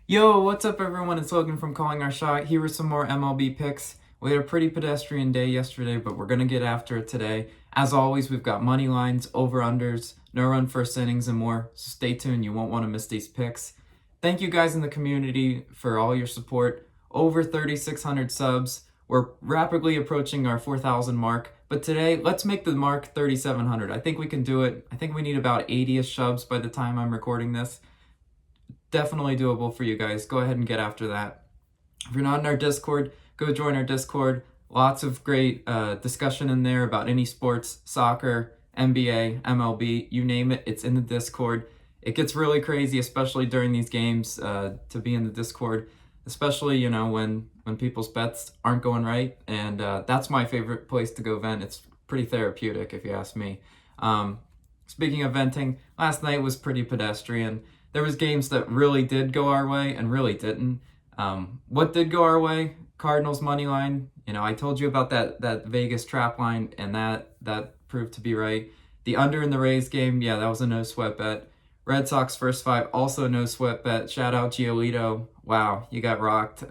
Yo, what's up everyone? It's Logan from Calling Our Shot. Here are some more MLB picks. We had a pretty pedestrian day yesterday, but we're going to get after it today. As always, we've got money lines, over-unders, no run first innings, and more. So stay tuned. You won't want to miss these picks. Thank you guys in the community for all your support. Over 3,600 subs. We're rapidly approaching our 4,000 mark. But today, let's make the mark 3,700. I think we can do it. I think we need about 80-ish subs by the time I'm recording this. Definitely doable for you guys. Go ahead and get after that. If you're not in our Discord, go join our Discord. Lots of great discussion in there about any sports, soccer, NBA, MLB, you name it, it's in the Discord. It gets really crazy, especially during these games, to be in the Discord, especially, when people's bets aren't going right. And that's my favorite place to go vent. It's pretty therapeutic, if you ask me. Speaking of venting, last night was pretty pedestrian. There was games that really did go our way and really didn't. What did go our way? Cardinals money line. I told you about that Vegas trap line, and that proved to be right. The under in the Rays game, yeah, that was a no sweat bet. Red Sox first five, also no sweat bet. Shout out Giolito. Wow, you got rocked.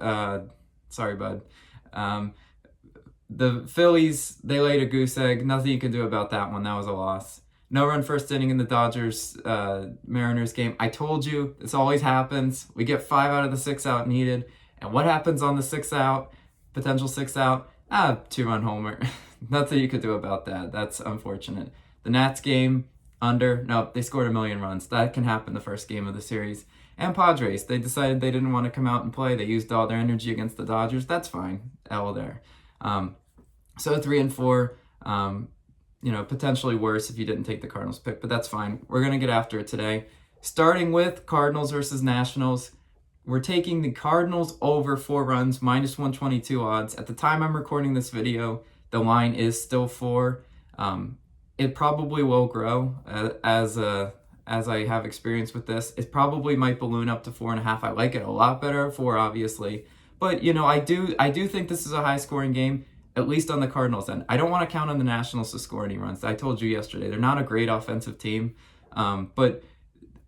Sorry, bud. The Phillies, they laid a goose egg. Nothing you can do about that one. That was a loss. No run first inning in the Dodgers Mariners game. I told you, this always happens. We get 5 out of the 6 out needed. And what happens on the 6th out, potential 6th out? 2-run homer. Nothing you could do about that. That's unfortunate. The Nats game, under. No, they scored 1,000,000 runs. That can happen the first game of the series. And Padres, they decided they didn't want to come out and play. They used all their energy against the Dodgers. That's fine. L there. So 3 and 4. Potentially worse if you didn't take the Cardinals pick, but that's fine. We're going to get after it today. Starting with Cardinals versus Nationals. We're taking the Cardinals over 4 runs, minus 122 odds. At the time I'm recording this video, the line is still 4. It probably will grow as I have experience with this. It probably might balloon up to 4.5. I like it a lot better at 4, obviously. But, I do think this is a high-scoring game, at least on the Cardinals end. I don't want to count on the Nationals to score any runs. I told you yesterday, they're not a great offensive team. But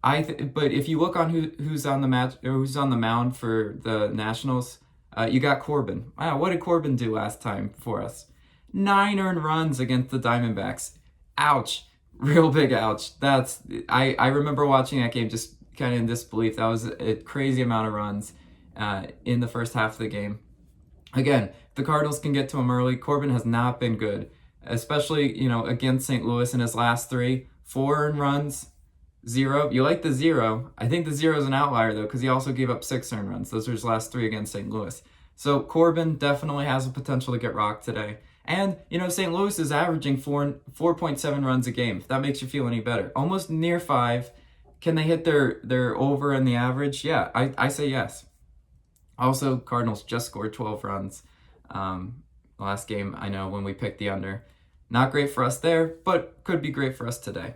if you look on who's on the match or who's on the mound for the Nationals, you got Corbin. Wow, what did Corbin do last time for us? 9 earned runs against the Diamondbacks. Ouch. Real big ouch. I remember watching that game just kind of in disbelief. That was a crazy amount of runs in the first half of the game. Again, the Cardinals can get to him early. Corbin has not been good, especially, against St. Louis in his last 3. 4 earned runs, 0. You like the 0. I think the 0 is an outlier, though, because he also gave up 6 earned runs. Those are his last 3 against St. Louis. So Corbin definitely has the potential to get rocked today. And, St. Louis is averaging 4.7 runs a game, if that makes you feel any better. Almost near 5. Can they hit their over in the average? Yeah, I say yes. Also, Cardinals just scored 12 runs last game, I know, when we picked the under. Not great for us there, but could be great for us today.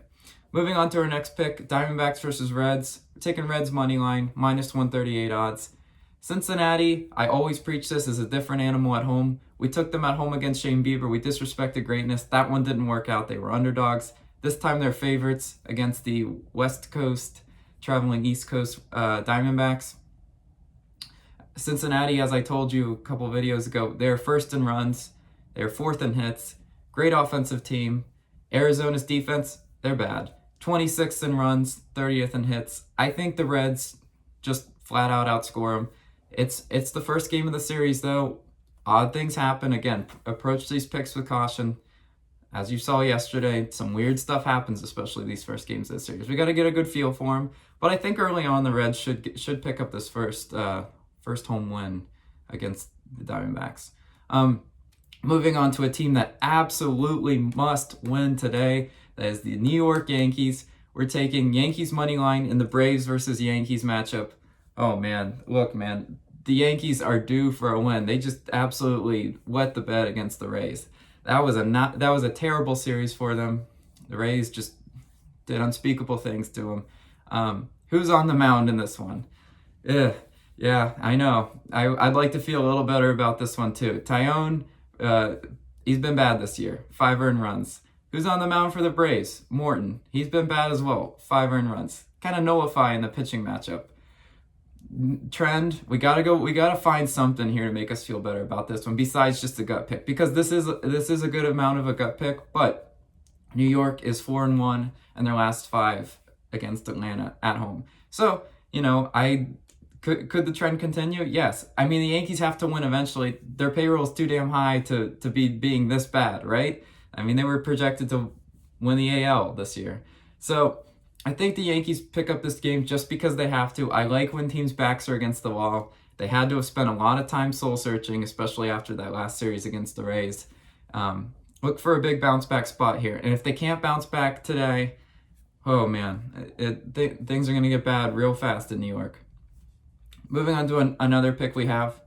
Moving on to our next pick, Diamondbacks versus Reds. We're taking Reds money line, minus 138 odds. Cincinnati, I always preach this, is a different animal at home. We took them at home against Shane Bieber. We disrespected greatness. That one didn't work out. They were underdogs. This time they're favorites against the West Coast, traveling East Coast Diamondbacks. Cincinnati, as I told you a couple of videos ago, they're first in runs. They're 4th in hits. Great offensive team. Arizona's defense, they're bad. 26th in runs, 30th in hits. I think the Reds just flat out outscore them. It's the first game of the series, though. Odd things happen. Again, approach these picks with caution. As you saw yesterday, some weird stuff happens, especially these first games of the series. We got to get a good feel for them. But I think early on, the Reds should pick up this first home win against the Diamondbacks. Moving on to a team that absolutely must win today. That is the New York Yankees. We're taking Yankees money line in the Braves versus Yankees matchup. Oh man, look, man, the Yankees are due for a win. They just absolutely wet the bed against the Rays. That was a terrible series for them. The Rays just did unspeakable things to them. Who's on the mound in this one? Yeah, I know. I'd like to feel a little better about this one too. Tyone, he's been bad this year. 5 earned runs. Who's on the mound for the Braves? Morton. He's been bad as well. 5 earned runs. Kind of nullifying the pitching matchup. trend. We gotta find something here to make us feel better about this one besides just a gut pick, because this is a good amount of a gut pick. But New York is 4-1 in their last 5 against Atlanta at home. So I could the trend continue? Yes. I mean, the Yankees have to win eventually. Their payroll is too damn high to be being this bad, right? I mean, they were projected to win the AL this year. So I think the Yankees pick up this game just because they have to. I like when teams' backs are against the wall. They had to have spent a lot of time soul searching, especially after that last series against the Rays. Look for a big bounce back spot here. And if they can't bounce back today, oh man, things are going to get bad real fast in New York. Moving on to another pick we have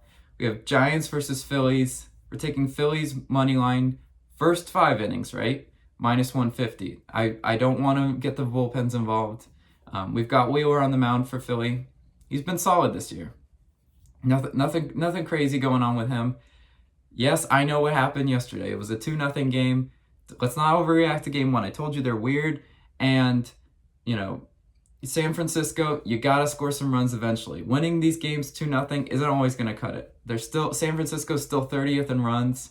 Giants versus Phillies. We're taking Phillies money line first 5 innings, right? Minus 150. I don't want to get the bullpens involved. We've got Wheeler on the mound for Philly. He's been solid this year. Nothing crazy going on with him. Yes, I know what happened yesterday. It was a 2-0 game. Let's not overreact to game 1. I told you they're weird, and San Francisco, you gotta score some runs eventually. Winning these games 2-0 isn't always gonna cut it. San Francisco's still 30th in runs.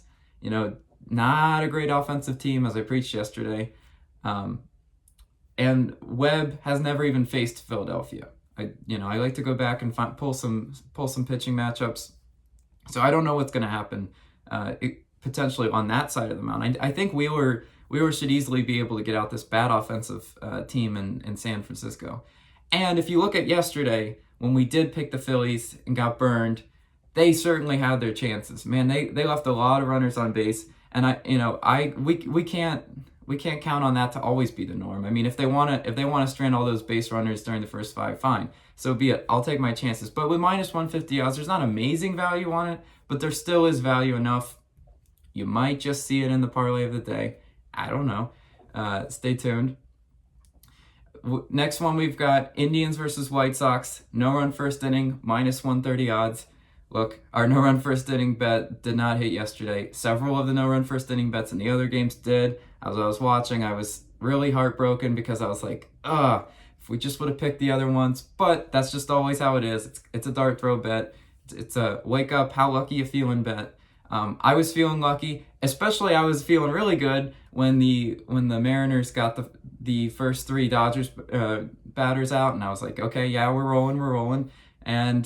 Not a great offensive team, as I preached yesterday. And Webb has never even faced Philadelphia. I like to go back and pull some pitching matchups. So I don't know what's gonna happen potentially on that side of the mound. I think Wheeler should easily be able to get out this bad offensive team in San Francisco. And if you look at yesterday, when we did pick the Phillies and got burned, they certainly had their chances. Man, they left a lot of runners on base, and we can't count on that to always be the norm. I mean, if they want to strand all those base runners during the first 5, fine. So be it. I'll take my chances. But with minus 150 odds, there's not amazing value on it, but there still is value enough. You might just see it in the parlay of the day. I don't know. Stay tuned. Next one, we've got Indians versus White Sox. No run first inning, minus 130 odds. Look, our no run first inning bet did not hit yesterday. Several of the no run first inning bets in the other games did. As I was watching, I was really heartbroken because I was like, if we just would have picked the other ones. But that's just always how it is. It's a dart throw bet. It's a wake up, how lucky you feeling bet. I was feeling lucky, especially I was feeling really good when the Mariners got the first 3 Dodgers batters out, and I was like, okay, yeah, we're rolling. And,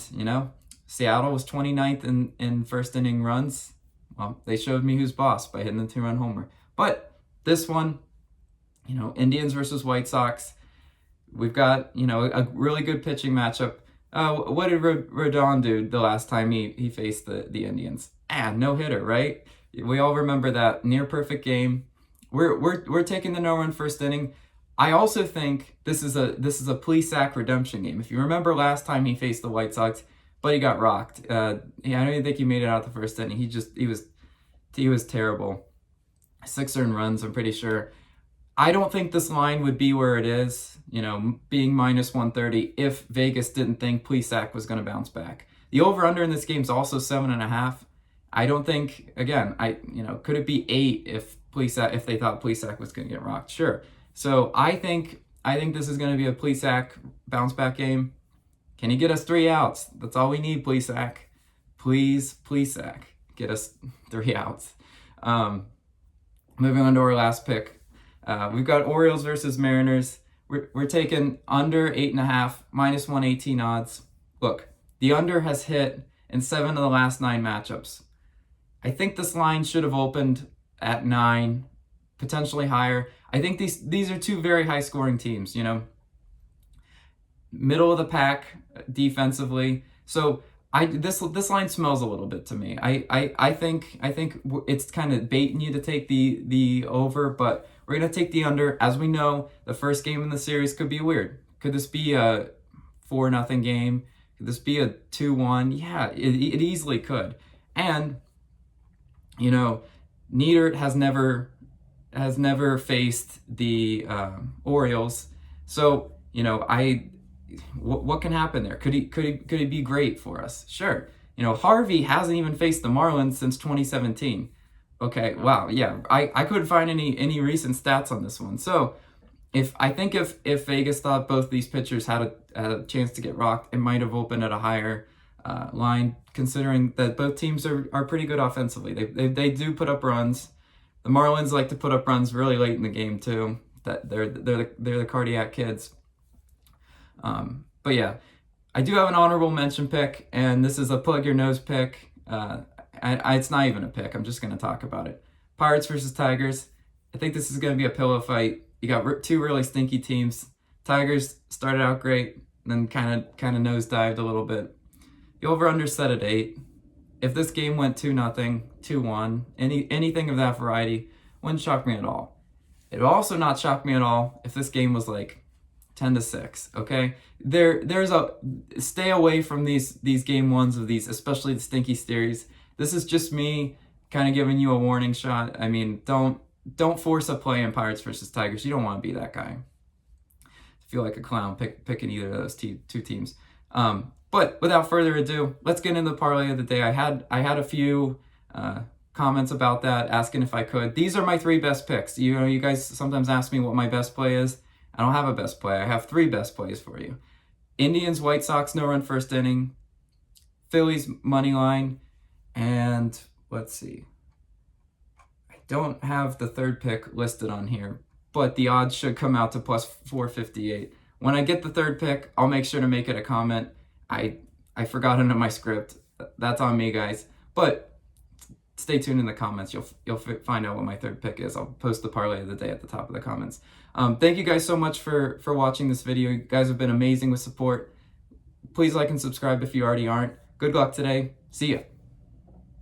Seattle was 29th in first inning runs. Well, they showed me who's boss by hitting the 2-run homer. But this one, Indians versus White Sox, we've got, a really good pitching matchup. What did Rodon do the last time he faced the Indians? No hitter, right? We all remember that near perfect game. We're taking the no run first inning. I also think this is a Plesac redemption game. If you remember last time he faced the White Sox, but he got rocked. I don't even think he made it out the first inning. He was terrible. 6 earned runs, I'm pretty sure. I don't think this line would be where it is, being minus 130 if Vegas didn't think Plesac was going to bounce back. The over-under in this game is also 7.5. I don't think, again, could it be 8 if they thought Plesac was going to get rocked? Sure. So I think this is going to be a Plesac bounce back game. Can he get us 3 outs? That's all we need, Plesac. Please, Plesac, get us 3 outs. Moving on to our last pick. We've got Orioles versus Mariners. We're taking under 8.5, minus 118 odds. Look, the under has hit in 7 of the last 9 matchups. I think this line should have opened at 9, potentially higher. I think these are 2 very high scoring teams, middle of the pack defensively. So this line smells a little bit to me. I think it's kind of baiting you to take the over, but we're gonna take the under. As we know, the first game in the series could be weird. Could this be a 4-0 game? Could this be a 2-1? Yeah, it easily could. And Nieder has never faced the Orioles, so what can happen there? Could he be great for us? Sure. Harvey hasn't even faced the Marlins since 2017. Okay, wow, yeah. I couldn't find any recent stats on this one. So If Vegas thought both these pitchers had a chance to get rocked, it might have opened at a higher line, considering that both teams are pretty good offensively. They do put up runs. The Marlins like to put up runs really late in the game too. That they're the cardiac kids. But yeah, I do have an honorable mention pick, and this is a plug your nose pick. It's not even a pick. I'm just going to talk about it. Pirates versus Tigers. I think this is going to be a pillow fight. You got two really stinky teams. Tigers started out great, then kind of nosedived a little bit. The over/under set at 8. If this game went 2-0, 2-1, anything of that variety, wouldn't shock me at all. It would also not shock me at all if this game was like 10-6. Okay, there's a stay away from these game ones of these, especially the stinky series. This is just me kind of giving you a warning shot. I mean, don't force a play in Pirates versus Tigers. You don't want to be that guy. I feel like a clown picking either of those two teams. But without further ado, let's get into the parlay of the day. I had a few comments about that, asking if I could. These are my 3 best picks. You guys sometimes ask me what my best play is. I don't have a best play. I have 3 best plays for you. Indians, White Sox, no run first inning. Phillies, money line. And let's see. I don't have the 3rd pick listed on here, but the odds should come out to plus 458. When I get the 3rd pick, I'll make sure to make it a comment. I forgot it in my script. That's on me, guys. But stay tuned in the comments. You'll find out what my 3rd pick is. I'll post the parlay of the day at the top of the comments. Thank you guys so much for watching this video. You guys have been amazing with support. Please like and subscribe if you already aren't. Good luck today. See ya.